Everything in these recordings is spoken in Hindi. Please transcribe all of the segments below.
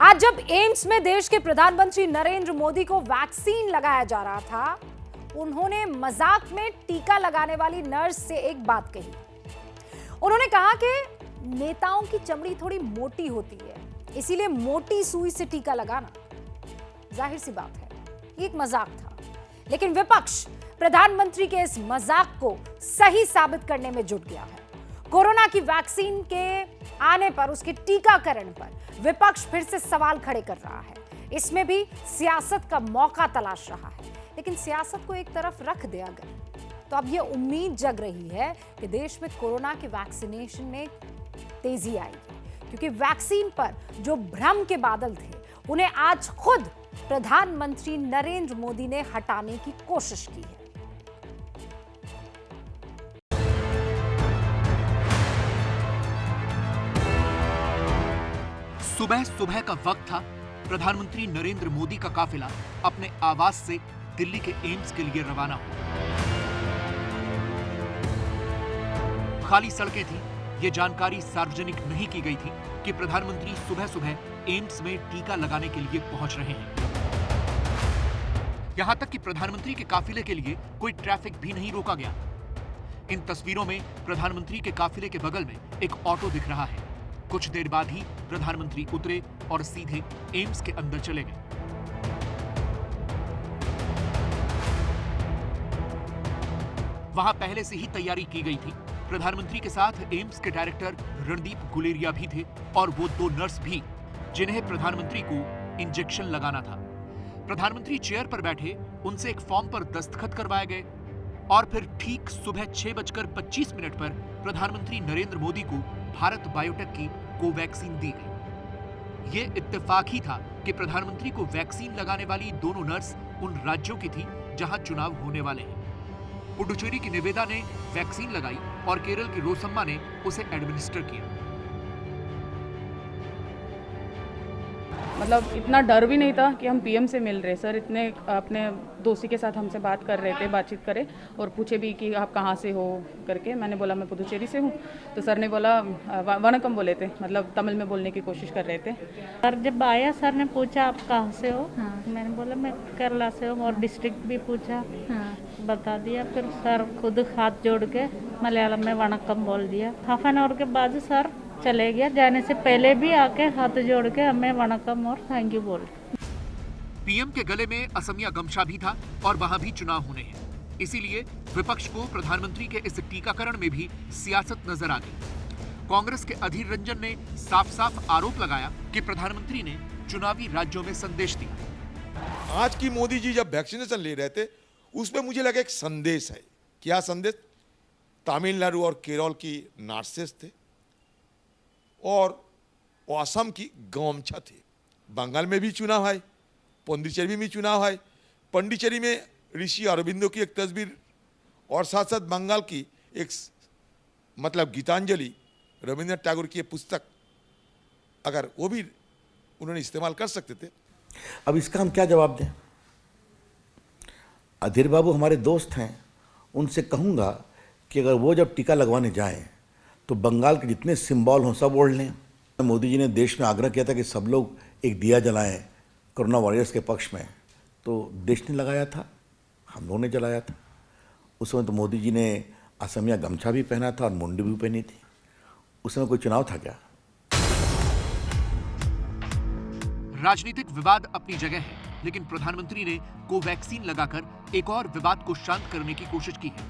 आज जब एम्स में देश के प्रधानमंत्री नरेंद्र मोदी को वैक्सीन लगाया जा रहा था, उन्होंने मजाक में टीका लगाने वाली नर्स से एक बात कही। उन्होंने कहा कि नेताओं की चमड़ी थोड़ी मोटी होती है, इसीलिए मोटी सुई से टीका लगाना। जाहिर सी बात है, ये एक मजाक था, लेकिन विपक्ष प्रधानमंत्री के इस मजाक को सही साबित करने में जुट गया है। कोरोना की वैक्सीन के आने पर, उसके टीकाकरण पर विपक्ष फिर से सवाल खड़े कर रहा है। इसमें भी सियासत का मौका तलाश रहा है, लेकिन सियासत को एक तरफ रख दिया गया तो अब यह उम्मीद जग रही है कि देश में कोरोना के वैक्सीनेशन में तेजी आएगी, क्योंकि वैक्सीन पर जो भ्रम के बादल थे, उन्हें आज खुद प्रधानमंत्री नरेंद्र मोदी ने हटाने की कोशिश की है। सुबह सुबह का वक्त था। प्रधानमंत्री नरेंद्र मोदी का काफिला अपने आवास से दिल्ली के एम्स के लिए रवाना हुआ। खाली सड़कें थी। ये जानकारी सार्वजनिक नहीं की गई थी कि प्रधानमंत्री सुबह सुबह एम्स में टीका लगाने के लिए पहुंच रहे हैं। यहां तक कि प्रधानमंत्री के काफिले के लिए कोई ट्रैफिक भी नहीं रोका गया। इन तस्वीरों में प्रधानमंत्री के काफिले के बगल में एक ऑटो दिख रहा है। कुछ देर बाद ही प्रधानमंत्री उतरे और सीधे एम्स के अंदर चले गए। वहां पहले से ही तैयारी की गई थी। प्रधानमंत्री के साथ एम्स के डायरेक्टर रणदीप गुलेरिया भी थे और वो दो नर्स भी, जिन्हें प्रधानमंत्री को इंजेक्शन लगाना था। प्रधानमंत्री चेयर पर बैठे, उनसे एक फॉर्म पर दस्तखत करवाए गए और फिर ठीक सुबह 6:25 पर प्रधानमंत्री नरेंद्र मोदी को भारत बायोटेक की कोवैक्सीन दी गई। ये इत्तेफाक ही था कि प्रधानमंत्री को वैक्सीन लगाने वाली दोनों नर्स उन राज्यों की थी जहां चुनाव होने वाले हैं। पुडुचेरी की निवेदा ने वैक्सीन लगाई और केरल की रोसम्मा ने उसे एडमिनिस्टर किया। मतलब इतना डर भी नहीं था कि हम पीएम से मिल रहे। सर इतने अपने दोस्ती के साथ हमसे बात कर रहे थे, बातचीत करे और पूछे भी कि आप कहाँ से हो करके। मैंने बोला मैं पुडुचेरी से हूँ, तो सर ने बोला वनकम बोले थे, मतलब तमिल में बोलने की कोशिश कर रहे थे। सर जब आया, सर ने पूछा आप कहाँ से हो। हाँ। मैंने बोला मैं केरला से हूँ और डिस्ट्रिक्ट भी पूछा। हाँ। बता दिया। फिर सर खुद हाथ जोड़ के मलयालम में वनकम बोल दिया। हाफ एन आवर के बाद सर चले गया। जाने से पहले भी आके हाथ जोड़ के हमें वनकम और थैंक यू बोल। पीएम के गले में असमिया गमछा भी था और वहां भी चुनाव होने हैं। इसीलिए विपक्ष को प्रधानमंत्री के इस टीकाकरण में भी सियासत नजर आ गई। कांग्रेस के अधीर रंजन ने साफ साफ आरोप लगाया कि प्रधानमंत्री ने चुनावी राज्यों में संदेश दिया। आज की मोदी जी जब वैक्सीनेशन ले रहे थे, उसमें मुझे लगा एक संदेश है। क्या संदेश? तमिलनाडु और केरल की नर्सेस थे और असम की गमछा थे। बंगाल में भी चुनाव है, पुडुचेरी में चुनाव है। पुडुचेरी में ऋषि अरविंदो की एक तस्वीर और साथ साथ बंगाल की एक मतलब गीतांजलि, रविंद्रनाथ टैगोर की पुस्तक, अगर वो भी उन्होंने इस्तेमाल कर सकते थे। अब इसका हम क्या जवाब दें? अधीर बाबू हमारे दोस्त हैं, उनसे कहूँगा कि अगर वो जब टीका लगवाने जाएं तो बंगाल के जितने सिंबल हों सब ओढ़ लें। मोदी जी ने देश में आग्रह किया था कि सब लोग एक दिया जलाएं कोरोना वॉरियर्स के पक्ष में, तो देश ने लगाया था, हम लोगों ने जलाया था। उस समय तो मोदी जी ने असमिया गमछा भी पहना था और मुंडी भी पहनी थी। उस समय कोई चुनाव था क्या? राजनीतिक विवाद अपनी जगह है, लेकिन प्रधानमंत्री ने कोवैक्सीन लगाकर एक और विवाद को शांत करने की कोशिश की है।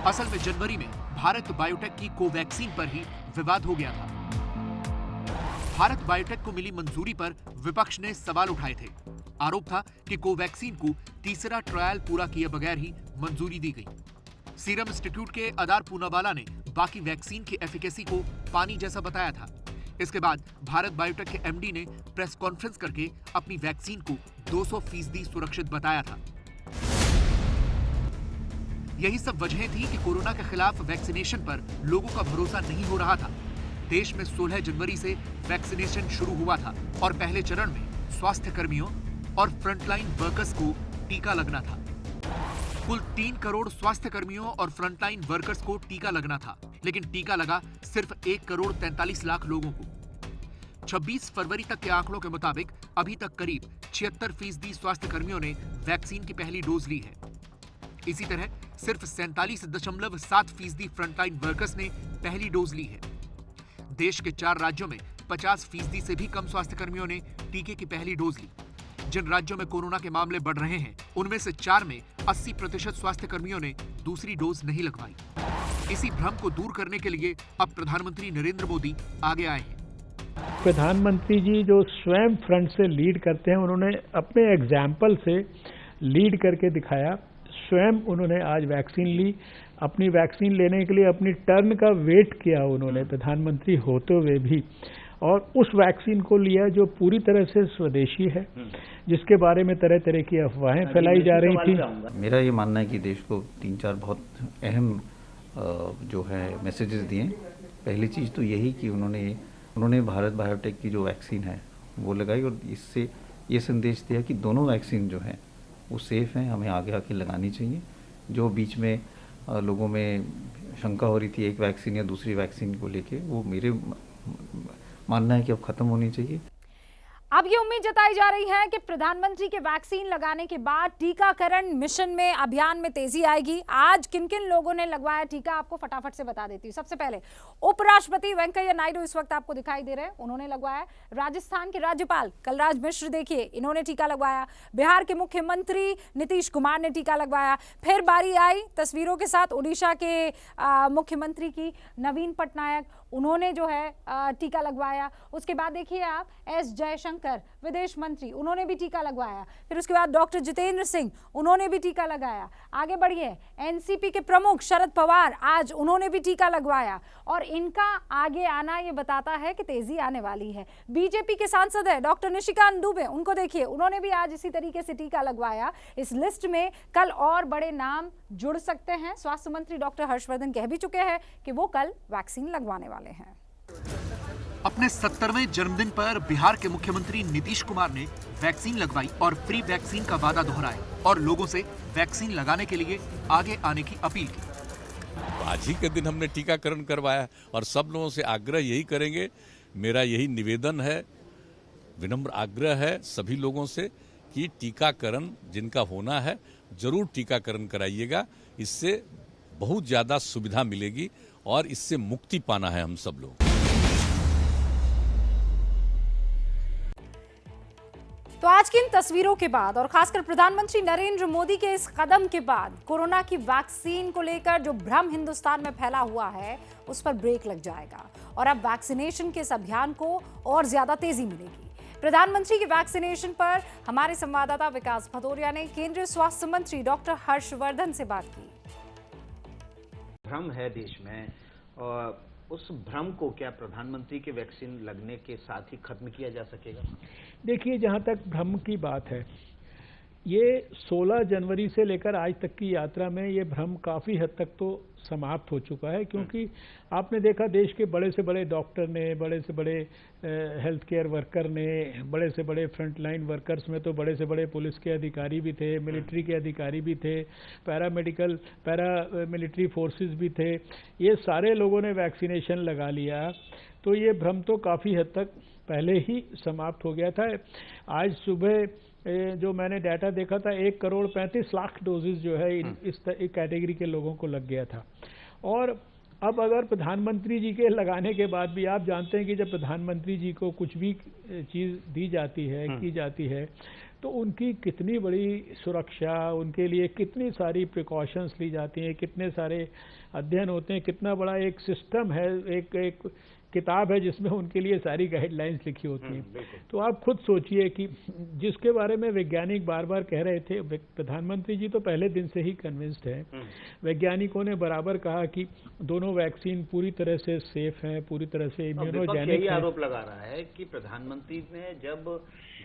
असल में जनवरी में भारत बायोटेक की कोवैक्सीन पर ही विवाद हो गया था। भारत बायोटेक को मिली मंजूरी पर विपक्ष ने सवाल उठाए थे। आरोप था कि कोवैक्सीन को तीसरा ट्रायल पूरा किए बगैर ही मंजूरी दी गई। सीरम इंस्टीट्यूट के अदार पूनावाला ने बाकी वैक्सीन की एफिकेसी को पानी जैसा बताया था। इसके बाद भारत बायोटेक के एमडी ने प्रेस कॉन्फ्रेंस करके अपनी वैक्सीन को 200% सुरक्षित बताया था। यही सब वजहें थी कि कोरोना के खिलाफ वैक्सीनेशन पर लोगों का भरोसा नहीं हो रहा था। देश में 16 जनवरी से वैक्सीनेशन शुरू हुआ था और पहले चरण में स्वास्थ्य कर्मियों और फ्रंटलाइन वर्कर्स को टीका लगना था। कुल 3 करोड़ स्वास्थ्य कर्मियों और फ्रंटलाइन वर्कर्स को टीका लगना था, लेकिन टीका लगा सिर्फ 1 करोड़ 43 लाख लोगों को। 26 फरवरी तक के आंकड़ों के मुताबिक अभी तक करीब 76% स्वास्थ्य कर्मियों ने वैक्सीन की पहली डोज ली है। इसी तरह सिर्फ 47.7% फ्रंटलाइन वर्कर्स ने पहली डोज ली है। देश के 4 राज्यों में 50% से भी कम स्वास्थ्य कर्मियों ने टीके की पहली डोज ली। जिन राज्यों में कोरोना के मामले बढ़ रहे हैं, उनमें से 4 में 80% स्वास्थ्य कर्मियों ने दूसरी डोज नहीं लगवाई। इसी भ्रम को दूर करने के लिए अब प्रधानमंत्री नरेंद्र मोदी आगे आए हैं। प्रधानमंत्री जी जो स्वयं फ्रंट से लीड करते हैं, उन्होंने अपने एग्जाम्पल से लीड करके दिखाया। स्वयं उन्होंने आज वैक्सीन ली। अपनी वैक्सीन लेने के लिए अपनी टर्न का वेट किया उन्होंने, प्रधानमंत्री होते हुए भी, और उस वैक्सीन को लिया जो पूरी तरह से स्वदेशी है, जिसके बारे में तरह तरह की अफवाहें फैलाई जा रही थी। मेरा ये मानना है कि देश को 3-4 बहुत अहम जो है मैसेजेस दिए। पहली चीज़ तो यही कि उन्होंने भारत बायोटेक की जो वैक्सीन है वो लगाई और इससे ये संदेश दिया कि दोनों वैक्सीन जो हैं वो सेफ़ हैं, हमें आगे आके लगानी चाहिए। जो बीच में लोगों में शंका हो रही थी एक वैक्सीन या दूसरी वैक्सीन को लेके, वो मेरे मानना है कि अब खत्म होनी चाहिए। अब ये उम्मीद जताई जा रही है कि प्रधानमंत्री के वैक्सीन लगाने के बाद टीकाकरण मिशन में, अभियान में तेजी आएगी। आज किन किन लोगों ने लगवाया टीका, आपको फटाफट से बता देती हूँ। सबसे पहले उपराष्ट्रपति वेंकैया नायडू इस वक्त आपको दिखाई दे रहे हैं, उन्होंने लगवाया। राजस्थान के राज्यपाल कलराज मिश्र देखिए, इन्होंने टीका लगवाया। बिहार के मुख्यमंत्री नीतीश कुमार ने टीका लगवाया। फिर बारी आई तस्वीरों के साथ उड़ीसा के मुख्यमंत्री की, नवीन पटनायक, उन्होंने जो है टीका लगवाया। उसके बाद देखिए आप एस जयशंकर विदेश मंत्री, उन्होंने भी टीका लगवाया। फिर उसके बाद डॉक्टर जितेंद्र सिंह, उन्होंने भी टीका लगाया। आगे बढ़िए, एनसीपी के प्रमुख शरद पवार, आज उन्होंने भी टीका लगवाया। और इनका आगे आना ये बताता है कि तेजी आने वाली है। बीजेपी के सांसद है डॉक्टर निशिकांत दुबे, उनको देखिए, उन्होंने भी आज इसी तरीके से टीका लगवाया। इस लिस्ट में कल और बड़े नाम जुड़ सकते हैं। स्वास्थ्य मंत्री डॉक्टर हर्षवर्धन कह भी चुके हैं कि वो कल वैक्सीन लगवाने वाले हैं। अपने 70वें जन्मदिन पर बिहार के मुख्यमंत्री नीतीश कुमार ने वैक्सीन लगवाई और फ्री वैक्सीन का वादा दोहराया और लोगों से वैक्सीन लगाने के लिए आगे आने की अपील की। आज ही के दिन हमने टीकाकरण करवाया और सब लोगों से आग्रह यही करेंगे, मेरा यही निवेदन है, विनम्र आग्रह है सभी लोगों से कि टीकाकरण जिनका होना है जरूर टीकाकरण कराइएगा। इससे बहुत ज़्यादा सुविधा मिलेगी और इससे मुक्ति पाना है हम सब लोग। तो आज की इन तस्वीरों के बाद और खासकर प्रधानमंत्री नरेंद्र मोदी के इस कदम के बाद कोरोना की वैक्सीन को लेकर जो भ्रम हिंदुस्तान में फैला हुआ है, उस पर ब्रेक लग जाएगा और अब वैक्सीनेशन के इस अभियान को और ज्यादा तेजी मिलेगी। प्रधानमंत्री के वैक्सीनेशन पर हमारे संवाददाता विकास भदौरिया ने केंद्रीय स्वास्थ्य मंत्री डॉक्टर हर्षवर्धन से बात की। भ्रम है देश में, और उस भ्रम को क्या प्रधानमंत्री के वैक्सीन लगने के साथ ही खत्म किया जा सकेगा? देखिए, जहां तक भ्रम की बात है, ये 16 जनवरी से लेकर आज तक की यात्रा में ये भ्रम काफ़ी हद तक तो समाप्त हो चुका है, क्योंकि आपने देखा देश के बड़े से बड़े डॉक्टर ने, बड़े से बड़े हेल्थ केयर वर्कर ने, बड़े से बड़े फ्रंटलाइन वर्कर्स में तो बड़े से बड़े पुलिस के अधिकारी भी थे, मिलिट्री के अधिकारी भी थे, पैरा मिलिट्री फोर्सेस भी थे, ये सारे लोगों ने वैक्सीनेशन लगा लिया। तो ये भ्रम तो काफ़ी हद तक पहले ही समाप्त हो गया था। आज सुबह जो मैंने डाटा देखा था, 1,35,00,000 डोजेज जो है इस कैटेगरी के लोगों को लग गया था। और अब अगर प्रधानमंत्री जी के लगाने के बाद भी, आप जानते हैं कि जब प्रधानमंत्री जी को कुछ भी चीज़ दी जाती है, की जाती है, तो उनकी कितनी बड़ी सुरक्षा, उनके लिए कितनी सारी प्रिकॉशंस ली जाती हैं, कितने सारे अध्ययन होते हैं, कितना बड़ा एक सिस्टम है, एक किताब है जिसमें उनके लिए सारी गाइडलाइंस लिखी होती हैं। तो आप खुद सोचिए कि जिसके बारे में वैज्ञानिक बार बार कह रहे थे, प्रधानमंत्री जी तो पहले दिन से ही कन्विंस्ड हैं, वैज्ञानिकों ने बराबर कहा कि दोनों वैक्सीन पूरी तरह से सेफ हैं, पूरी तरह से इम्यूनोजेनिक है। आरोप लगा रहा है कि प्रधानमंत्री ने जब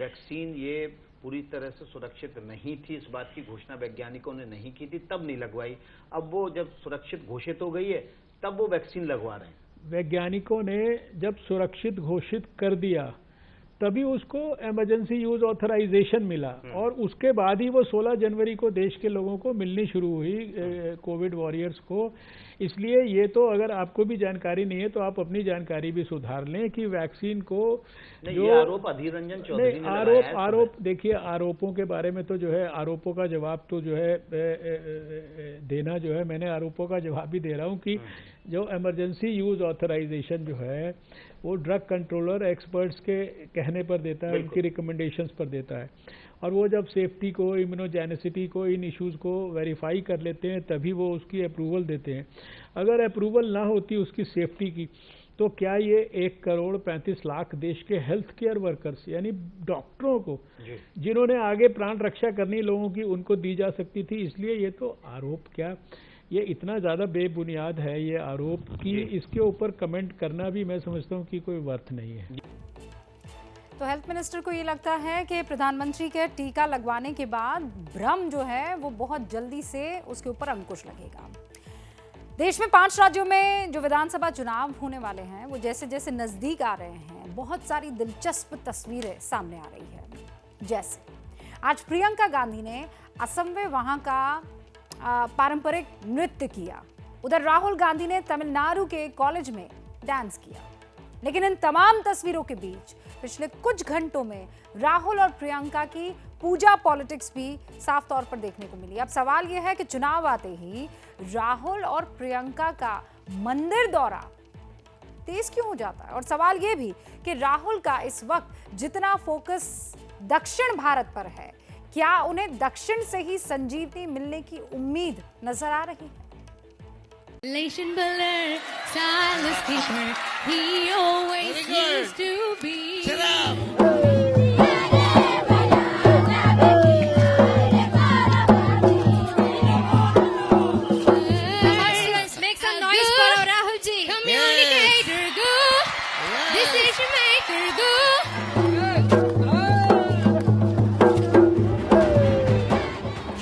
वैक्सीन ये पूरी तरह से सुरक्षित नहीं थी, इस बात की घोषणा वैज्ञानिकों ने नहीं की थी, तब नहीं लगवाई। अब वो जब सुरक्षित घोषित हो गई है तब वो वैक्सीन लगवा रहे हैं। वैज्ञानिकों ने जब सुरक्षित घोषित कर दिया तभी उसको इमरजेंसी यूज ऑथराइजेशन मिला और उसके बाद ही वो 16 जनवरी को देश के लोगों को मिलनी शुरू हुई, कोविड वॉरियर्स को। इसलिए ये तो अगर आपको भी जानकारी नहीं है तो आप अपनी जानकारी भी सुधार लें कि वैक्सीन को जो आरोप अधीर रंजन चौधरी ने आरोप देखिए, आरोपों के बारे में तो जो है आरोपों का जवाब तो जो है देना जो है, मैंने आरोपों का जवाब भी दे रहा हूँ कि जो इमरजेंसी यूज ऑथराइजेशन जो है वो ड्रग कंट्रोलर एक्सपर्ट्स के कहने पर देता है, उनकी रिकमेंडेशंस पर देता है, और वो जब सेफ्टी को, इम्यूनोजेनिसिटी को, इन इश्यूज को वेरीफाई कर लेते हैं तभी वो उसकी अप्रूवल देते हैं। अगर अप्रूवल ना होती उसकी सेफ्टी की तो क्या ये 1,35,00,000 देश के हेल्थ केयर वर्कर्स यानी डॉक्टरों को जिन्होंने आगे प्राण रक्षा करनी लोगों की, उनको दी जा सकती थी। इसलिए ये तो आरोप क्या, ये इतना ज़्यादा बेबुनियाद है ये आरोप कि इसके ऊपर कमेंट करना भी मैं समझता हूँ कि कोई वर्थ नहीं है। तो हेल्थ मिनिस्टर को ये लगता है कि प्रधानमंत्री के टीका लगवाने के बाद भ्रम जो है वो बहुत जल्दी से उसके ऊपर अंकुश लगेगा। देश में 5 राज्यों में जो विधानसभा चुनाव होने वाले हैं वो जैसे जैसे नजदीक आ रहे हैं बहुत सारी दिलचस्प तस्वीरें सामने आ रही है। जैसे आज प्रियंका गांधी ने असम में वहां का पारंपरिक नृत्य किया, उधर राहुल गांधी ने तमिलनाडु के कॉलेज में डांस किया। लेकिन इन तमाम तस्वीरों के बीच पिछले कुछ घंटों में राहुल और प्रियंका की पूजा पॉलिटिक्स भी साफ तौर पर देखने को मिली। अब सवाल यह है कि चुनाव आते ही राहुल और प्रियंका का मंदिर दौरा तेज क्यों हो जाता है, और सवाल यह भी कि राहुल का इस वक्त जितना फोकस दक्षिण भारत पर है, क्या उन्हें दक्षिण से ही संजीवनी मिलने की उम्मीद नजर आ रही है?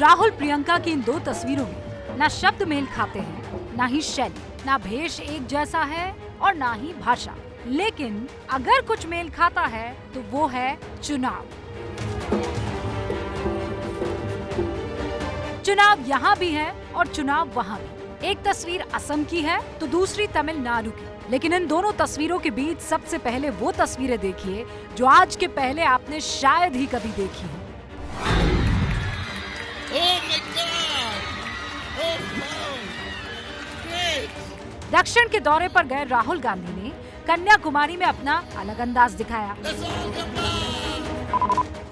राहुल प्रियंका की इन 2 तस्वीरों में ना शब्द मेल खाते हैं, ना ही शैली, ना भेष एक जैसा है और ना ही भाषा। लेकिन अगर कुछ मेल खाता है तो वो है चुनाव। चुनाव यहाँ भी है और चुनाव वहाँ भी। एक तस्वीर असम की है तो दूसरी तमिलनाडु की। लेकिन इन दोनों तस्वीरों के बीच सबसे पहले वो तस्वीरें देखिए जो आज के पहले आपने शायद ही कभी देखी हो। दक्षिण के दौरे पर गए राहुल गांधी ने कन्याकुमारी में अपना अलग अंदाज दिखाया।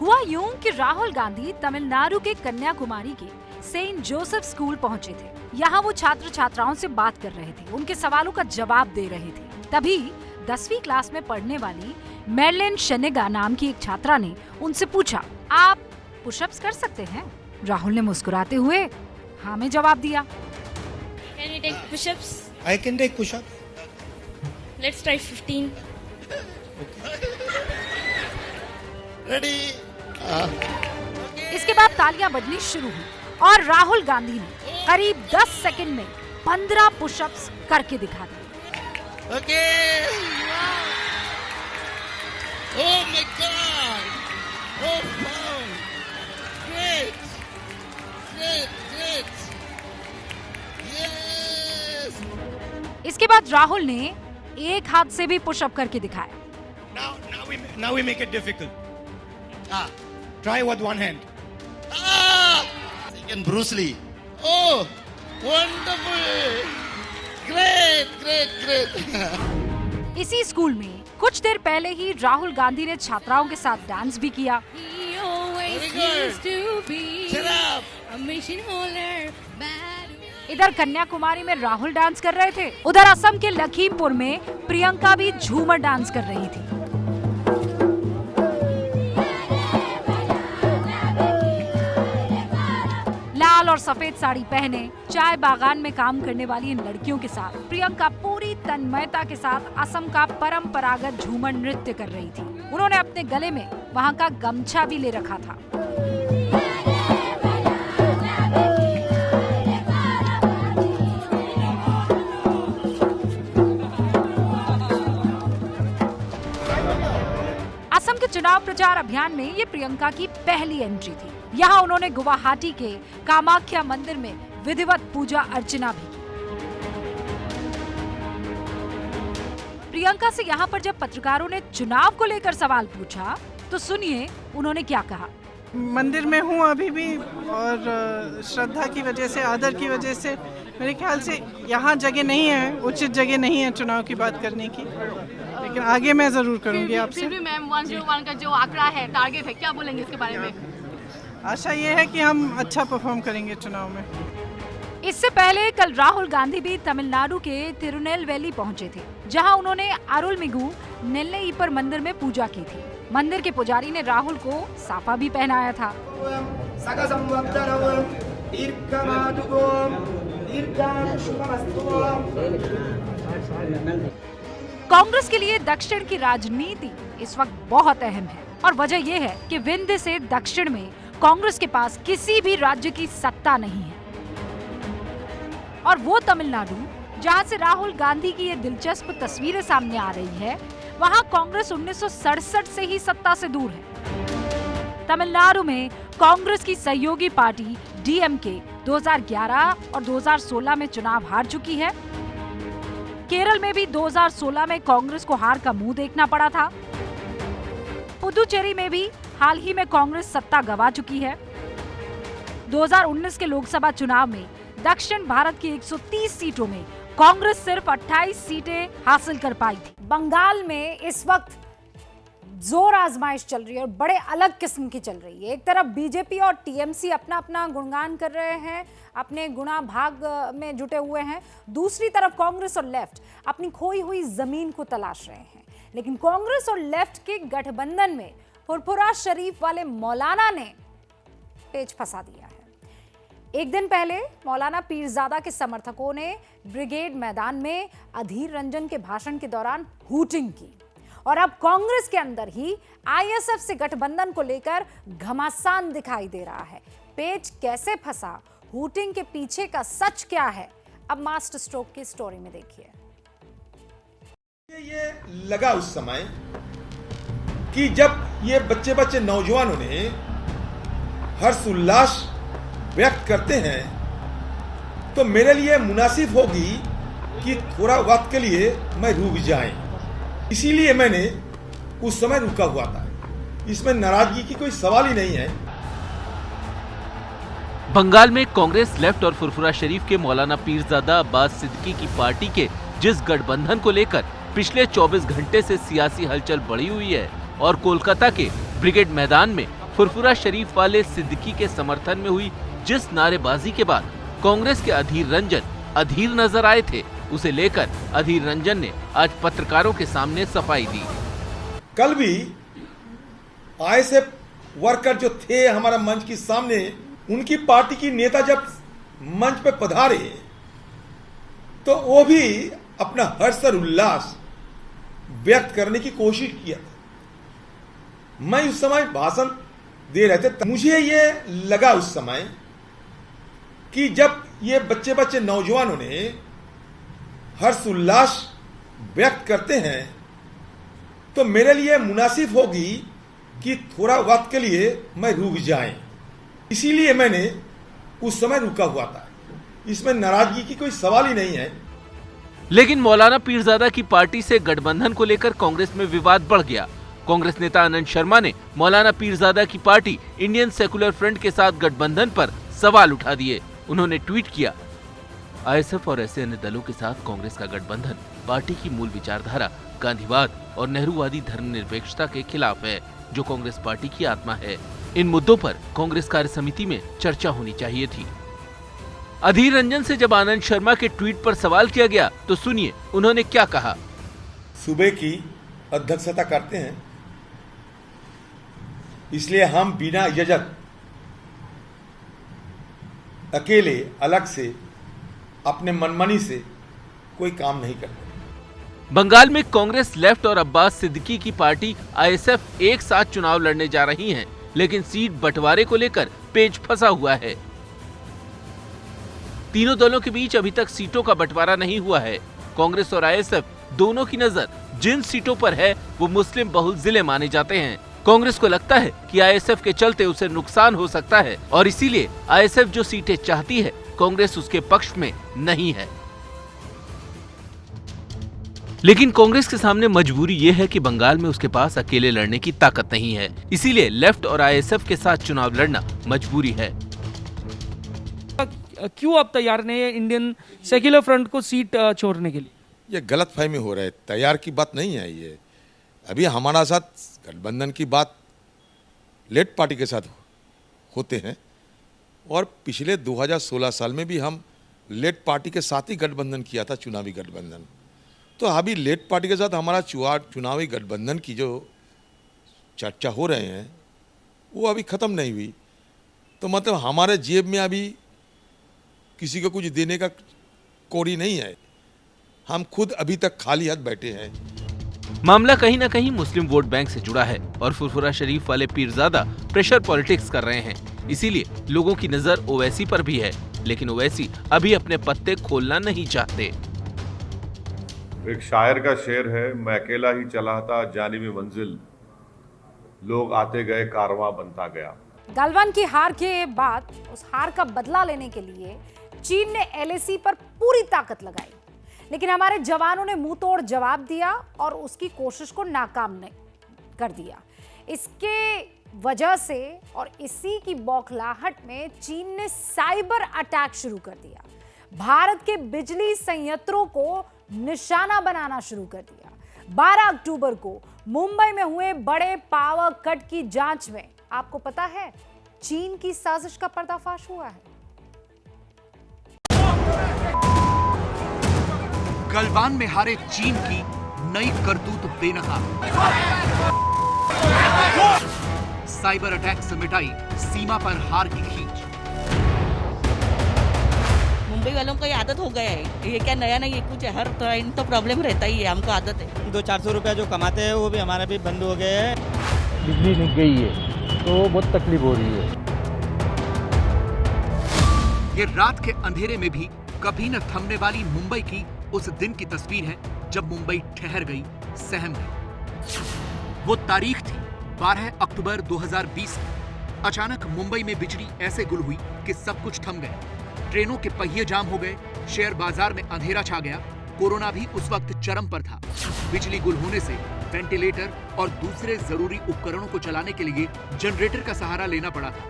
हुआ यूं कि राहुल गांधी तमिलनाडु के कन्याकुमारी के सेंट जोसेफ स्कूल पहुंचे थे। यहाँ वो छात्र छात्राओं से बात कर रहे थे, उनके सवालों का जवाब दे रहे थे। तभी 10वीं क्लास में पढ़ने वाली मेरलिन शेनेगा नाम की एक छात्रा ने उनसे पूछा, आप पुशअप्स कर सकते हैं? राहुल ने मुस्कुराते हुए हाँ में जवाब दिया। Can you take push-ups? I can take push-up. Let's try 15. Ready? इसके बाद तालियां बजनी शुरू हुई और राहुल गांधी ने करीब 10 सेकंड में 15 पुशअप्स करके दिखा दिए। Okay. Oh my God! Oh wow! Great! Great! Yes! इसके बाद राहुल ने एक हाथ से भी पुशअप करके दिखाया। Now we make it difficult. Try with one hand. And Bruce Lee. Oh, wonderful! Great! इसी स्कूल में कुछ देर पहले ही राहुल गांधी ने छात्राओं के साथ डांस भी किया। इधर कन्याकुमारी में राहुल डांस कर रहे थे, उधर असम के लखीमपुर में प्रियंका भी झूमर डांस कर रही थी। लाल और सफेद साड़ी पहने चाय बागान में काम करने वाली इन लड़कियों के साथ प्रियंका पूरी तन्मयता के साथ असम का परंपरागत झूमर नृत्य कर रही थी। उन्होंने अपने गले में वहां का गमछा भी ले रखा था। असम के चुनाव प्रचार अभियान में ये प्रियंका की पहली एंट्री थी। यहाँ उन्होंने गुवाहाटी के कामाख्या मंदिर में विधिवत पूजा अर्चना भी की। प्रियंका से यहाँ पर जब पत्रकारों ने चुनाव को लेकर सवाल पूछा तो सुनिए उन्होंने क्या कहा। मंदिर में हूँ अभी भी, और श्रद्धा की वजह से, आदर की वजह से मेरे ख्याल से यहाँ जगह नहीं है, उचित जगह नहीं है चुनाव की बात करने की, लेकिन आगे मैं जरूर करूँगी आपसे। फिर भी मैम 101 का जो आंकड़ा है, टारगेट है, क्या बोलेंगे इसके बारे में? आशा ये है कि हम अच्छा परफॉर्म करेंगे चुनाव में। इससे पहले कल राहुल गांधी भी तमिलनाडु के तिरुनेलवेली पहुंचे थे, जहां उन्होंने अरुलमिगु नेल्लईपर मंदिर में पूजा की थी। मंदिर के पुजारी ने राहुल को साफा भी पहनाया था। कांग्रेस के लिए दक्षिण की राजनीति इस वक्त बहुत अहम है और वजह यह है कि विंध्य से दक्षिण में कांग्रेस के पास किसी भी राज्य की सत्ता नहीं है और वो तमिलनाडु जहां से राहुल गांधी की ये दिलचस्प तस्वीरें सामने आ रही है, वहां कांग्रेस 1967 से ही सत्ता से दूर है। तमिलनाडु में कांग्रेस की सहयोगी पार्टी डीएमके 2011 और 2016 में चुनाव हार चुकी है। केरल में भी 2016 में कांग्रेस को हार का मुंह देखना पड़ा था। पुदुचेरी में भी हाल ही में कांग्रेस सत्ता गंवा चुकी है। 2019 के लोकसभा चुनाव में दक्षिण भारत की 130 सीटों में कांग्रेस सिर्फ 28 सीटें हासिल कर पाई थी। बंगाल में इस वक्त जोर आजमाइश चल रही है और बड़े अलग किस्म की चल रही है। एक तरफ बीजेपी और टीएमसी अपना अपना गुणगान कर रहे हैं, अपने गुणा भाग में जुटे हुए हैं। दूसरी तरफ कांग्रेस और लेफ्ट अपनी खोई हुई जमीन को तलाश रहे हैं। लेकिन कांग्रेस और लेफ्ट के गठबंधन में फुरफुरा शरीफ वाले मौलाना ने पेच फंसा दिया है। एक दिन पहले मौलाना पीरजादा के समर्थकों ने ब्रिगेड मैदान में अधीर रंजन के भाषण के दौरान हूटिंग की और अब कांग्रेस के अंदर ही आईएसएफ से गठबंधन को लेकर घमासान दिखाई दे रहा है। पेच कैसे फंसा, हूटिंग के पीछे का सच क्या है, अब मास्टर स्ट्रोक की स्टोरी में देखिए। ये लगा उस समय कि जब ये बच्चे बच्चे नौजवानों ने हर्ष उल्लास व्यक्त करते हैं तो मेरे लिए मुनासिब होगी कि थोड़ा वक्त के लिए मैं रुक जाएं। इसीलिए मैंने उस समय रुका हुआ था। इसमें नाराजगी की कोई सवाल ही नहीं है। बंगाल में कांग्रेस, लेफ्ट और फुरफुरा शरीफ के मौलाना पीरजादा अब्बास सिद्दीकी की पार्टी के जिस गठबंधन को लेकर पिछले 24 घंटे से सियासी हलचल बढ़ी हुई है और कोलकाता के ब्रिगेड मैदान में फुरफुरा शरीफ वाले सिद्दीकी के समर्थन में हुई जिस नारेबाजी के बाद कांग्रेस के अधीर रंजन अधीर नजर आए थे, उसे लेकर अधीर रंजन ने आज पत्रकारों के सामने सफाई दी। कल भी आईएसएफ वर्कर जो थे हमारा मंच के सामने, उनकी पार्टी की नेता जब मंच पे पधारे तो वो भी अपना हर्ष और उल्लास व्यक्त करने की कोशिश किया। मैं उस समय भाषण दे रहे थे, मुझे ये लगा उस समय कि जब ये बच्चे बच्चे नौजवानों ने हर्ष उल्लास व्यक्त करते हैं तो मेरे लिए मुनासिब होगी कि थोड़ा वक्त के लिए मैं रुक जाएं। इसीलिए मैंने उस समय रुका हुआ था। इसमें नाराजगी की कोई सवाल ही नहीं है। लेकिन मौलाना पीरजादा की पार्टी से गठबंधन को लेकर कांग्रेस में विवाद बढ़ गया। कांग्रेस नेता आनंद शर्मा ने मौलाना पीरजादा की पार्टी इंडियन सेकुलर फ्रंट के साथ गठबंधन पर सवाल उठा दिए। उन्होंने ट्वीट किया, आईएसएफ और ऐसे अन्य दलों के साथ कांग्रेस का गठबंधन पार्टी की मूल विचारधारा गांधीवाद और नेहरूवादी धर्मनिरपेक्षता के खिलाफ है, जो कांग्रेस पार्टी की आत्मा है। इन मुद्दों पर कांग्रेस कार्य समिति में चर्चा होनी चाहिए थी। अधीर रंजन से जब आनंद शर्मा के ट्वीट पर सवाल किया गया तो सुनिए उन्होंने क्या कहा। सूबे की अध्यक्षता करते हैं, इसलिए हम बिना इजाजत अकेले अलग से अपने मनमानी से कोई काम नहीं करते। बंगाल में कांग्रेस, लेफ्ट और अब्बास सिद्दीकी की पार्टी आईएसएफ एक साथ चुनाव लड़ने जा रही हैं, लेकिन सीट बंटवारे को लेकर पेच फंसा हुआ है। तीनों दलों के बीच अभी तक सीटों का बंटवारा नहीं हुआ है। कांग्रेस और आईएसएफ दोनों की नजर जिन सीटों पर है वो मुस्लिम बहुल जिले माने जाते हैं। कांग्रेस को लगता है कि आईएसएफ के चलते उसे नुकसान हो सकता है और इसीलिए आईएसएफ जो सीटें चाहती है कांग्रेस उसके पक्ष में नहीं है। लेकिन कांग्रेस के सामने मजबूरी ये है कि बंगाल में उसके पास अकेले लड़ने की ताकत नहीं है, इसीलिए लेफ्ट और आईएसएफ के साथ चुनाव लड़ना मजबूरी है। क्यों आप तैयार नहीं है इंडियन सेक्युलर फ्रंट को सीट छोड़ने के लिए? ये गलतफहमी हो रहा है, तैयार की बात नहीं है। ये अभी हमारा साथ गठबंधन की बात लेट पार्टी के साथ होते हैं और पिछले 2016 साल में भी हम लेट पार्टी के साथ ही गठबंधन किया था, चुनावी गठबंधन। तो अभी लेट पार्टी के साथ हमारा चुनावी गठबंधन की जो चर्चा हो रहे हैं वो अभी ख़त्म नहीं हुई। तो मतलब हमारे जेब में अभी किसी को कुछ देने का कौड़ी नहीं है, हम खुद अभी तक खाली हाथ बैठे हैं। मामला कहीं न कहीं मुस्लिम वोट बैंक से जुड़ा है और फुरफुरा शरीफ वाले पीरजादा प्रेशर पॉलिटिक्स कर रहे हैं, इसीलिए लोगों की नजर ओवैसी पर भी है। लेकिन ओवैसी अभी अपने पत्ते खोलना नहीं चाहते। एक शायर का शेर है, मैं अकेला ही चला था जानिबे मंजिल, लोग आते गए कारवां बनता गया। गलवान की हार के बाद उस हार का बदला लेने के लिए चीन ने एलएसी पर पूरी ताकत लगाई, लेकिन हमारे जवानों ने मुंह तोड़ जवाब दिया और उसकी कोशिश को नाकाम कर दिया। इसके वजह से और इसी की बौखलाहट में चीन ने साइबर अटैक शुरू कर दिया, भारत के बिजली संयंत्रों को निशाना बनाना शुरू कर दिया। 12 अक्टूबर को मुंबई में हुए बड़े पावर कट की जांच में आपको पता है चीन की साजिश का पर्दाफाश हुआ है। गलवान में हारे चीन की नई करतूत बेनकाब, साइबर अटैक से मिटाई सीमा पर हार की खींच। मुंबई वालों को ये आदत हो गया है, ये क्या नया नहीं है कुछ, हर टाइम तो प्रॉब्लम रहता ही है, हमको आदत है। 200-400 रुपया जो कमाते हैं वो भी हमारा भी बंद हो गए हैं। बिजली नहीं गई है तो बहुत तकलीफ हो रही है। ये रात के अंधेरे में भी कभी न थमने वाली मुंबई की उस दिन की तस्वीर है जब मुंबई ठहर गई, सहम गई। वो तारीख थी 12 अक्टूबर 2020। अचानक मुंबई में बिजली ऐसे गुल हुई कि सब कुछ थम गया। ट्रेनों के पहिए जाम हो गए, शेयर बाजार में अंधेरा छा गया। कोरोना भी उस वक्त चरम पर था। बिजली गुल होने से वेंटिलेटर और दूसरे जरूरी उपकरणों को चलाने के लिए जनरेटर का सहारा लेना पड़ा था।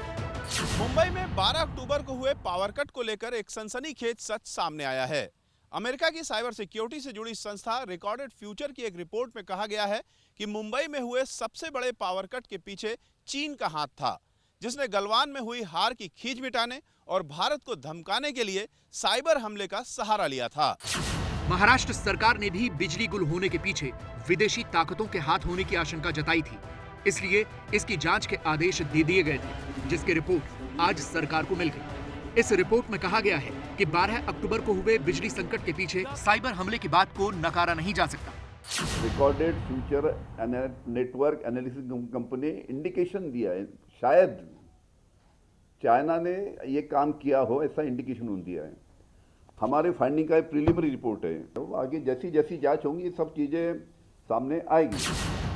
मुंबई में 12 अक्टूबर को हुए पावर कट को लेकर एक सनसनीखेज सच सामने आया है। अमेरिका की साइबर सिक्योरिटी से जुड़ी संस्था रिकॉर्डेड फ्यूचर की एक रिपोर्ट में कहा गया है कि मुंबई में हुए सबसे बड़े पावर कट के पीछे चीन का हाथ था, जिसने गलवान में हुई हार की खींच मिटाने और भारत को धमकाने के लिए साइबर हमले का सहारा लिया था। महाराष्ट्र सरकार ने भी बिजली गुल होने के पीछे विदेशी ताकतों के हाथ होने की आशंका जताई थी, इसलिए इसकी जांच के आदेश दे दिए गए थे, जिसकी रिपोर्ट आज सरकार को मिल गई। इस रिपोर्ट में कहा गया है कि 12 अक्टूबर को हुए बिजली संकट के पीछे साइबर हमले की बात को नकारा नहीं जा सकता। Recorded future network analysis company indication दिया है, शायद चाइना ने ये काम किया हो, ऐसा इंडिकेशन दिया है। हमारे फाइंडिंग का प्रीलिमिनरी रिपोर्ट है, तो आगे जैसी जैसी जांच होंगी ये सब चीजें सामने आएगी।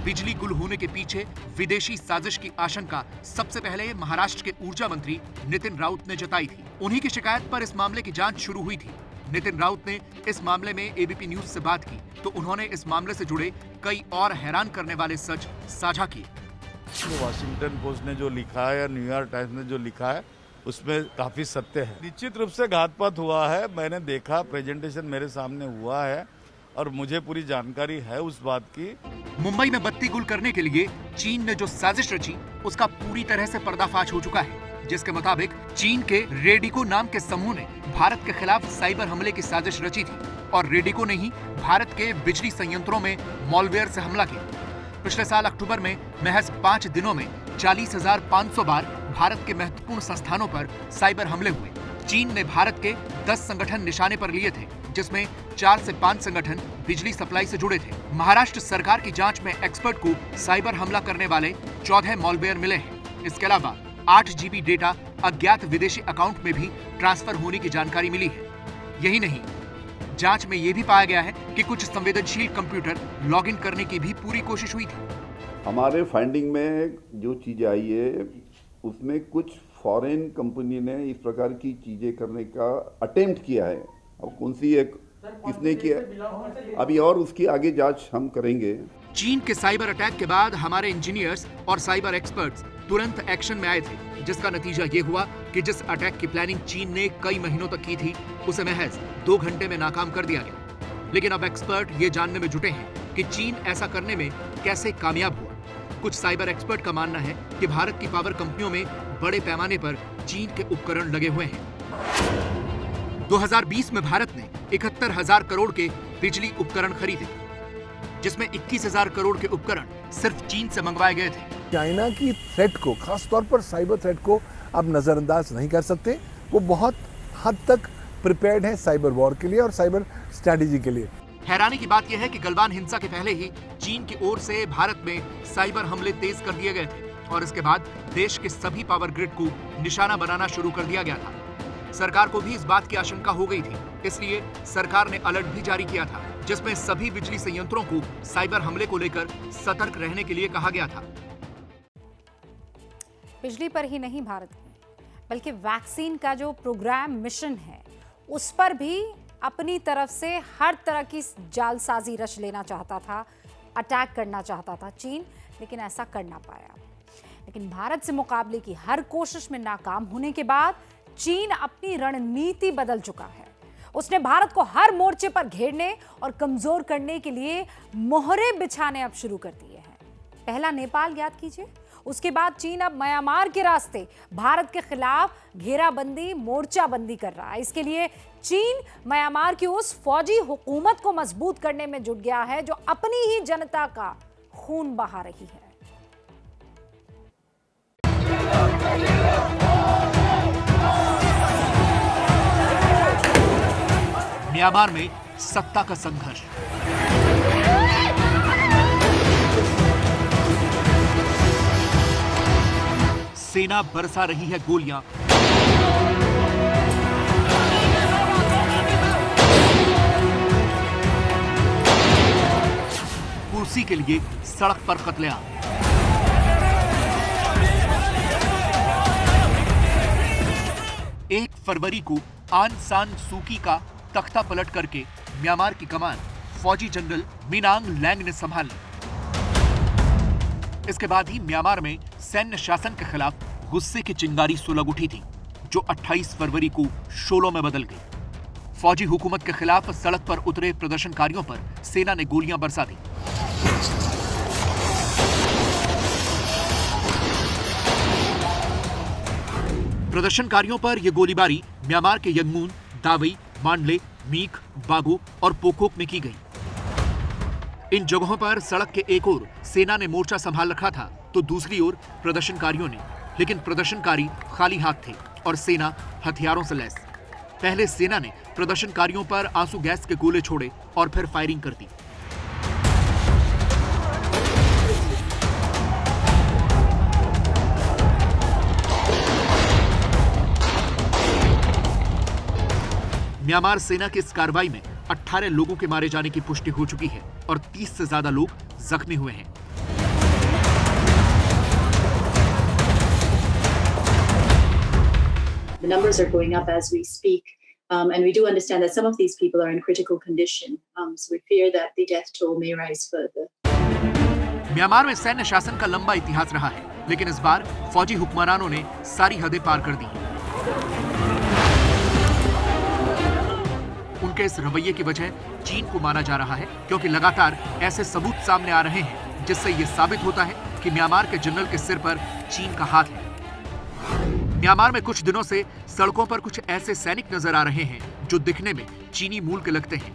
बिजली गुल होने के पीछे विदेशी साजिश की आशंका सबसे पहले महाराष्ट्र के ऊर्जा मंत्री नितिन राउत ने जताई थी। उन्हीं की शिकायत पर इस मामले की जांच शुरू हुई थी। नितिन राउत ने इस मामले में एबीपी न्यूज से बात की तो उन्होंने इस मामले से जुड़े कई और हैरान करने वाले सच साझा किए। वॉशिंगटन पोस्ट ने जो लिखा है या न्यूयॉर्क टाइम्स ने जो लिखा है उसमें काफी सत्य है। निश्चित रूप से घातपात हुआ है, मैंने देखा, प्रेजेंटेशन मेरे सामने हुआ है और मुझे पूरी जानकारी है उस बात की। मुंबई में बत्ती गुल करने के लिए चीन ने जो साजिश रची उसका पूरी तरह से पर्दाफाश हो चुका है, जिसके मुताबिक चीन के रेडिको नाम के समूह ने भारत के खिलाफ साइबर हमले की साजिश रची थी और रेडिको ने ही भारत के बिजली संयंत्रों में मॉलवेयर से हमला किया। पिछले साल अक्टूबर में महज 5 दिनों में 40,500 बार भारत के महत्वपूर्ण संस्थानों पर साइबर हमले हुए। चीन ने भारत के 10 संगठन निशाने पर लिए थे, जिसमें 4 से 5 संगठन बिजली सप्लाई से जुड़े थे। महाराष्ट्र सरकार की जांच में एक्सपर्ट को साइबर हमला करने वाले 14 मॉलवेयर मिले हैं। इसके अलावा 8 GB डेटा अज्ञात विदेशी अकाउंट में भी ट्रांसफर होने की जानकारी मिली है। यही नहीं, जांच में यह भी पाया गया है कि कुछ संवेदनशील कंप्यूटर लॉगिन करने की भी पूरी कोशिश हुई थी। हमारे फाइंडिंग में जो चीज़ आई है उसमें कुछ फॉरेन कंपनी ने इस प्रकार की चीज़ें करने का अटेम्प्ट किया है। अब कौन सी एक किसने किया अभी और उसकी आगे जांच हम करेंगे। चीन के साइबर अटैक के बाद हमारे इंजीनियर्स और साइबर एक्सपर्ट्स तुरंत एक्शन में आए थे, जिसका नतीजा ये हुआ कि जिस अटैक की प्लानिंग चीन ने कई महीनों तक की थी उसे महज 2 घंटे में नाकाम कर दिया गया। लेकिन अब एक्सपर्ट ये जानने में जुटे हैं कि चीन ऐसा करने में कैसे कामयाब हुआ। कुछ साइबर एक्सपर्ट का मानना है कि भारत की पावर कंपनियों में बड़े पैमाने पर चीन के उपकरण लगे हुए हैं। 2020 में भारत ने 71,000 करोड़ के बिजली उपकरण खरीदे, जिसमें 21,000 करोड़ के उपकरण सिर्फ चीन से मंगवाए गए थे। चाइना की थ्रेट को, खास तौर पर साइबर थ्रेट को अब नजरअंदाज नहीं कर सकते। वो बहुत हद तक प्रिपेयर्ड है साइबर वॉर के लिए और साइबर स्ट्रैटेजी के लिए। हैरानी की बात यह है कि गलवान हिंसा के पहले ही चीन की ओर से भारत में साइबर हमले तेज कर दिए गए थे और इसके बाद देश के सभी पावर ग्रिड को निशाना बनाना शुरू कर दिया गया था। सरकार को भी इस बात की आशंका हो गई थी, इसलिए सरकार ने अलर्ट भी जारी किया था, जिसमें सभी बिजली संयंत्रों को साइबर हमले को लेकर सतर्क रहने के लिए कहा गया था। बिजली पर ही नहीं भारत में, बल्कि वैक्सीन का जो प्रोग्राम मिशन है उस पर भी अपनी तरफ से हर तरह की जालसाजी रच लेना चाहता था, अटैक करना चाहता था चीन, लेकिन ऐसा कर ना पाया। लेकिन भारत से मुकाबले की हर कोशिश में नाकाम होने के बाद चीन अपनी रणनीति बदल चुका है। उसने भारत को हर मोर्चे पर घेरने और कमजोर करने के लिए मोहरे बिछाने अब शुरू कर दिए हैं। पहला नेपाल याद कीजिए, उसके बाद चीन अब म्यांमार के रास्ते भारत के खिलाफ घेराबंदी, मोर्चाबंदी कर रहा है। इसके लिए चीन म्यांमार की उस फौजी हुकूमत को मजबूत करने में जुट गया है जो अपनी ही जनता का खून बहा रही है। म्यांमार में सत्ता का संघर्ष। सेना बरसा रही है गोलियां। कुर्सी के लिए सड़क पर कत्लेआम। एक फरवरी को आन सान सूकी का तख्ता पलट करके म्यांमार की कमान फौजी जनरल मिनांग लैंग ने संभाल ली। इसके बाद ही म्यांमार में सैन्य शासन के खिलाफ गुस्से की चिंगारी सुलग उठी थी, जो 28 फरवरी को शोलों में बदल गई। फौजी हुकूमत के खिलाफ सड़क पर उतरे प्रदर्शनकारियों पर सेना ने गोलियां बरसा दी। प्रदर्शनकारियों पर यह गोलीबारी म्यांमार के यंगमून, दावई, मांडले, मीक, बागो और पोकोक में की गई। इन जगहों पर सड़क के एक ओर सेना ने मोर्चा संभाल रखा था तो दूसरी ओर प्रदर्शनकारियों ने, लेकिन प्रदर्शनकारी खाली हाथ थे और सेना हथियारों से लैस। पहले सेना ने प्रदर्शनकारियों पर आंसू गैस के गोले छोड़े और फिर फायरिंग कर दी। म्यांमार सेना की इस कार्रवाई में 18 लोगों के मारे जाने की पुष्टि हो चुकी है और 30 से ज्यादा लोग जख्मी हुए हैं। The numbers are going up as we speak, and we do understand that some of these people are in critical condition. So we fear that the death toll may rise further. Myanmar में सैन्य शासन का लंबा इतिहास रहा है, लेकिन इस बार फौजी हुक्मरानों ने सारी हदें पार कर दी। उनके इस रवैये की वजह चीन को माना जा रहा है, क्योंकि लगातार ऐसे सबूत सामने आ रहे हैं जिससे यह साबित होता है कि म्यांमार के जनरल के सिर पर चीन का हाथ है। म्यांमार में कुछ दिनों से सड़कों पर कुछ ऐसे सैनिक नजर आ रहे हैं जो दिखने में चीनी मूल के लगते हैं।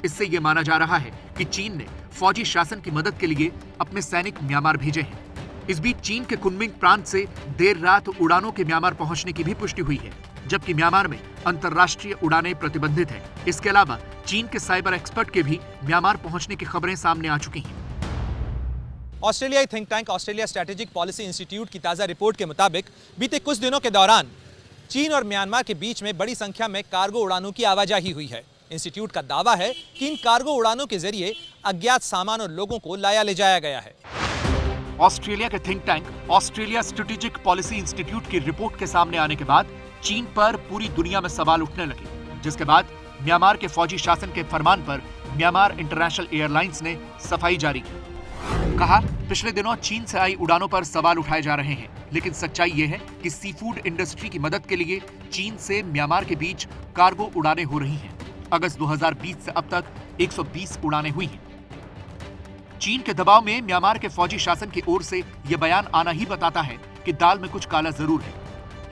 इससे यह माना जा रहा है कि चीन ने फौजी शासन की मदद के लिए अपने सैनिक म्यांमार भेजे हैं। इस बीच चीन के कुनमिंग प्रांत से देर रात उड़ानों के म्यांमार पहुंचने की भी पुष्टि हुई है, जबकि म्यांमार में अंतर्राष्ट्रीय उड़ानें प्रतिबंधित हैं। इसके अलावा चीन के साइबर एक्सपर्ट के भी म्यांमार पहुंचने की खबरें सामने आ चुकी हैं। ऑस्ट्रेलियाई think tank Australia strategic policy institute की ताज़ा रिपोर्ट के मुताबिक बीते कुछ दिनों के दौरान चीन और म्यांमार के बीच में बड़ी संख्या में कार्गो उड़ानों की आवाजाही हुई है। इंस्टीट्यूट का दावा है कि इन कार्गो उड़ानों के जरिए अज्ञात सामान और लोगों को लाया ले जाया गया है। ऑस्ट्रेलिया के think tank Australia strategic policy institute की रिपोर्ट के सामने आने के बाद चीन पर पूरी दुनिया में सवाल उठने लगे, जिसके बाद म्यांमार के फौजी शासन के फरमान पर म्यांमार इंटरनेशनल एयरलाइंस ने सफाई जारी की। कहा, पिछले दिनों चीन से आई उड़ानों पर सवाल उठाए जा रहे हैं, लेकिन सच्चाई ये है कि सी फूड इंडस्ट्री की मदद के लिए चीन से म्यांमार के बीच कार्गो उड़ानें हो रही हैं। अगस्त 2020 से अब तक 120 उड़ानें हुई हैं। चीन के दबाव में म्यांमार के फौजी शासन की ओर से यह बयान आना ही बताता है कि दाल में कुछ काला जरूर है।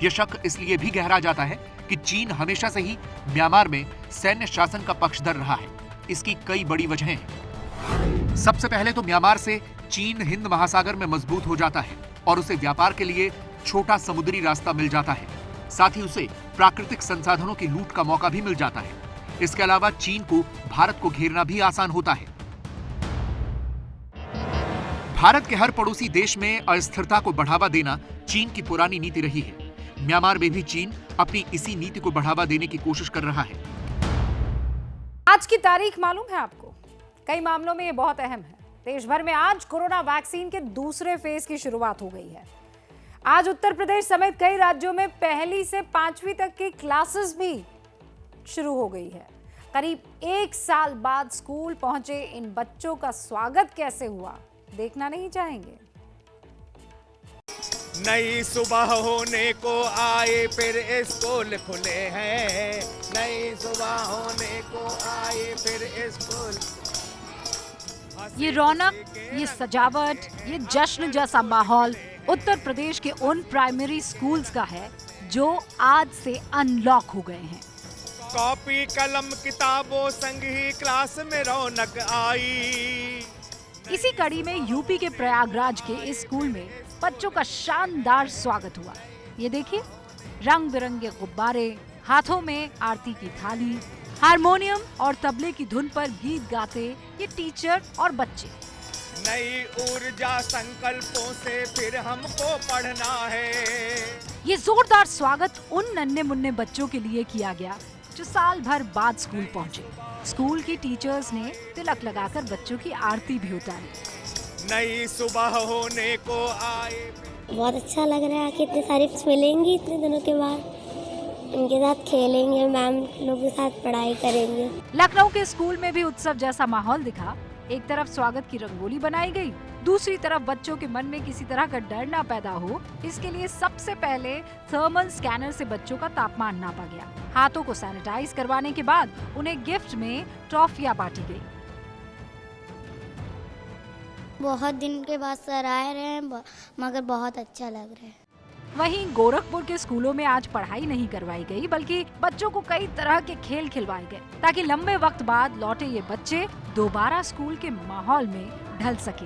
यह शक इसलिए भी गहरा जाता है कि चीन हमेशा से ही म्यांमार में सैन्य शासन का पक्षधर रहा है। इसकी कई बड़ी वजहें हैं। सबसे पहले तो म्यांमार से चीन हिंद महासागर में मजबूत हो जाता है और उसे व्यापार के लिए छोटा समुद्री रास्ता मिल जाता है। साथ ही उसे प्राकृतिक संसाधनों की लूट का मौका भी मिल जाता है। इसके अलावा चीन को भारत को घेरना भी आसान होता है। भारत के हर पड़ोसी देश में अस्थिरता को बढ़ावा देना चीन की पुरानी नीति रही है। म्यांमार में भी चीन अपनी इसी नीति को बढ़ावा देने की कोशिश कर रहा है। आज की तारीख मालूम है आपको? कई मामलों में ये बहुत अहम है। देश भर में आज कोरोना वैक्सीन के दूसरे फेज की शुरुआत हो गई है। आज उत्तर प्रदेश समेत कई राज्यों में पहली से 5वीं तक की क्लासेस भी शुरू हो गई है। करीब 1 साल बाद स्कूल पहुंचे इन बच्चों का स्वागत कैसे हुआ, देखना नहीं चाहेंगे? नई सुबह होने को आए फिर स्कूल खुले हैं, नई सुबह होने को आए फिर स्कूल। ये रौनक, ये सजावट, ये जश्न जैसा माहौल उत्तर प्रदेश के उन प्राइमरी स्कूल्स का है जो आज से अनलॉक हो गए हैं। कॉपी कलम किताबों संग ही क्लास में रौनक आई। इसी कड़ी में यूपी के प्रयागराज के इस स्कूल में बच्चों का शानदार स्वागत हुआ। ये देखिए, रंग बिरंगे गुब्बारे, हाथों में आरती की थाली, हारमोनियम और तबले की धुन पर गीत गाते ये टीचर और बच्चे। नई ऊर्जा संकल्पों से फिर हमको पढ़ना है। ये जोरदार स्वागत उन नन्हे मुन्ने बच्चों के लिए किया गया जो साल भर बाद स्कूल पहुंचे। स्कूल की टीचर्स ने तिलक लगाकर बच्चों की आरती भी उतारी। नई सुबह होने को आए। बहुत अच्छा लग रहा है कि इतनी सारी मिलेंगी इतने दिनों के बाद। उनके साथ खेलेंगे, मैम लोग के साथ पढ़ाई करेंगे। लखनऊ के स्कूल में भी उत्सव जैसा माहौल दिखा। एक तरफ स्वागत की रंगोली बनाई गई, दूसरी तरफ बच्चों के मन में किसी तरह का डर ना पैदा हो, इसके लिए सबसे पहले थर्मल स्कैनर से बच्चों का तापमान नापा गया। हाथों को सैनिटाइज करवाने के बाद उन्हें गिफ्ट में ट्रॉफियां बांटी गई। बहुत दिन के बाद सर आए रहे हैं, मगर बहुत अच्छा लग रहा है। वहीं गोरखपुर के स्कूलों में आज पढ़ाई नहीं करवाई गई, बल्कि बच्चों को कई तरह के खेल खिलवाए गए ताकि लंबे वक्त बाद लौटे ये बच्चे दोबारा स्कूल के माहौल में ढल सके।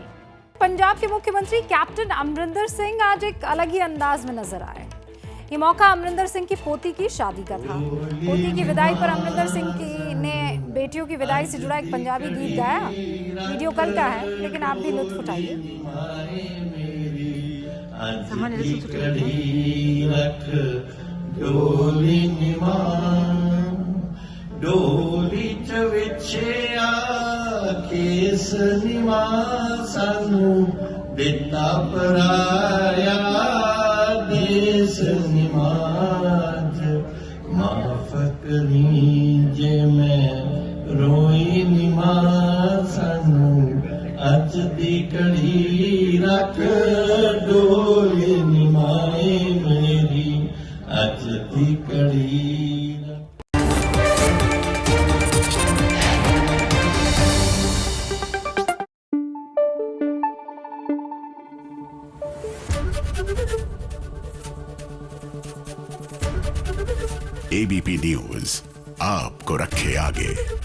पंजाब के मुख्यमंत्री कैप्टन अमरिंदर सिंह आज एक अलग ही अंदाज में नजर आए। ये मौका अमरिंदर सिंह की पोती की शादी का था। पोती की विदाई पर अमरिंदर सिंह ने बेटियों की विदाई से जुड़ा एक पंजाबी गीत गाया। वीडियो कल का है, लेकिन आप भी लुत्फ उठाइए। डोली च विछया केस निवा सानू दिता पराया देश निमाज माफ करी जे मैं रोई निमा सानू अज दी कड़ी रख डोली निमाए मेरी अज दी कड़ी। एबीपी न्यूज आपको रखे आगे।